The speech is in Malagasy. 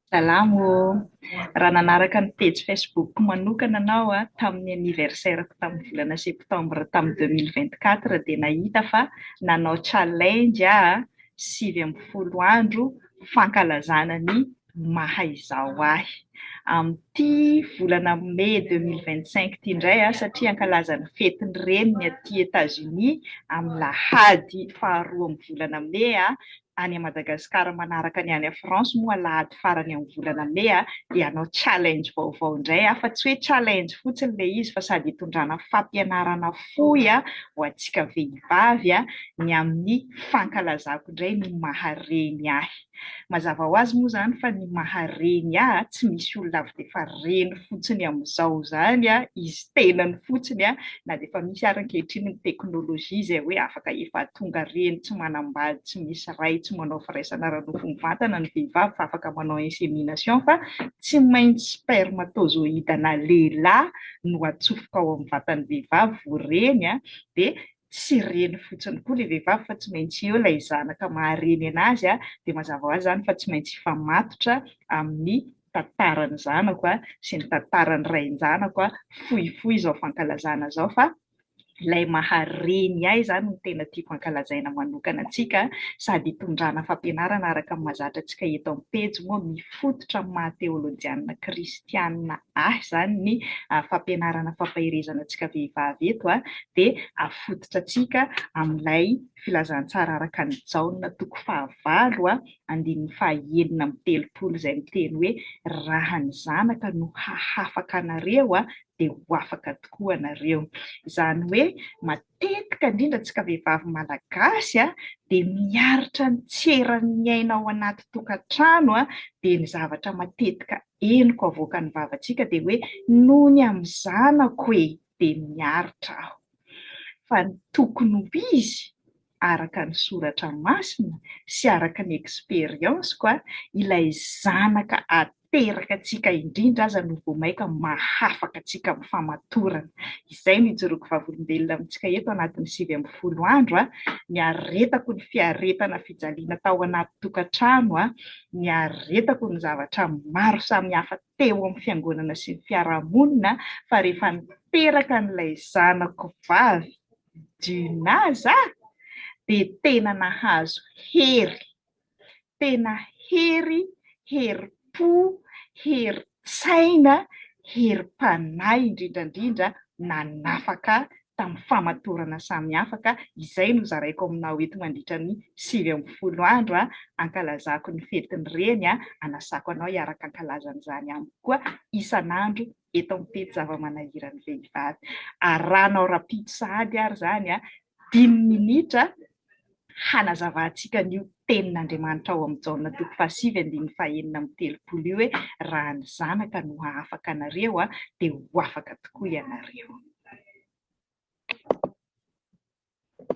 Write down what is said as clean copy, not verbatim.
Salamo. Raha nanaraka ny page Facebook manokana anao tamin'ny anniversaire tamin'ny volana septambra tamin'ny 2024 dia nahita fa nanao challenge 30 andro fankalazana ny mahaizao ahy. Amin'ity volana mai 2025 ity indray satria ankalazany fetin'ny reniny aty États-Unis amin'ny lahady faharoa amin'ny volana mai any Madagasikara manaraka ny any France moa lahady farany amin'ny volana mai dia hanao challenge vaovao indray fa tsy hoe challenge fotsiny ilay izy fa sady hitondrana fampianarana fohy ho antsika vehivavy ny amin'ny fankalazako indray ny mahareny ahy. Mazava ho azy moa zany fa ny mahareny tsy misy olona avy dia efa reny fotsiny amin'izao zany izy tenany fotsiny na dia efa misy ary ankehitriny ny teknôlôjia izay hoe afaka efa tonga reny tsy manambady tsy misy ray tsy manao firaisana ara-nofony vatana ny vehivavy fa afaka manao insémination fa tsy maintsy spermatozoïde-na lehilahy no atsofoka ao amin'ny vatan'ny vehivavy vao reny dia tsy reny fotsiny koa ilay vehivavy fa tsy maintsy eo ilay zanaka mahareny anazy dia mazava ho azy zany fa tsy maintsy hifamatotra amin'ny tantarany zanako sy ny tantarany rain-janako fohifohy izao fankalazana zao fa ilay mahareny ahy zany no tena tiako ankalazaina manokana antsika sady hitondrana fampianarana araka ny mahazatra antsika eto amin'ny pejy moa mifototra amin'ny maha-teolojianina kristianina ahy zany ny fampianarana fampahirezana antsika vehivavy eto dia afototra antsika amin'ilay filazantsara araka ny Jaona toko 9:9-10 izay miteny hoe raha ny zanaka no hahafaka anareo dia ho afaka tokoa anareo. Izany hoe matetika indrindra antsika vehivavy malagasy dia miaritra ny tseran'ny aina ao anaty tokantrano dia ny zavatra matetika henoko avoaka ny vavantsika dia hoe noho ny amin'ny zanako dia miaritra aho. Fa ny tokony ho izy araka ny soratra masina sy araka ny expérience ilay zanaka ateraka antsika indrindra aza no vao maika mahafaka antsika amin'ny famatorana. Izay no ijoroako vavolombelona amintsika eto anatin'ny 20 andro ny aretako ny fiaretana fijaliana tao anaty tokantrano ny aretako ny zavatra maro samihafa teo amin'ny fiangonana sy ny fiarahamonina fa rehefa niteraka n'ilay zanako vavy Dinaza dia tena nahazo hery, tena herim-po, herin-tsaina, herim-panahy indrindrandrindra nanafaka tamin'ny famatorana samihafa izay no zaraiko aminao eto mandritra ny 20 andro ankalazako ny fetin'ny reny anasako anao hiaraka ankalazan'izany amiko koa isan'andro eto amin'ny pejy zava-manahirany vehivavy. Arahanao rapito sahady ary zany 5 minitra hanazavantsika an'io tenin'Andriamanitra ao amin'ny Jaona toko 5:9-10 io hoe raha ny zanaka no hahafaka anareo dia ho afaka tokoa ianareo.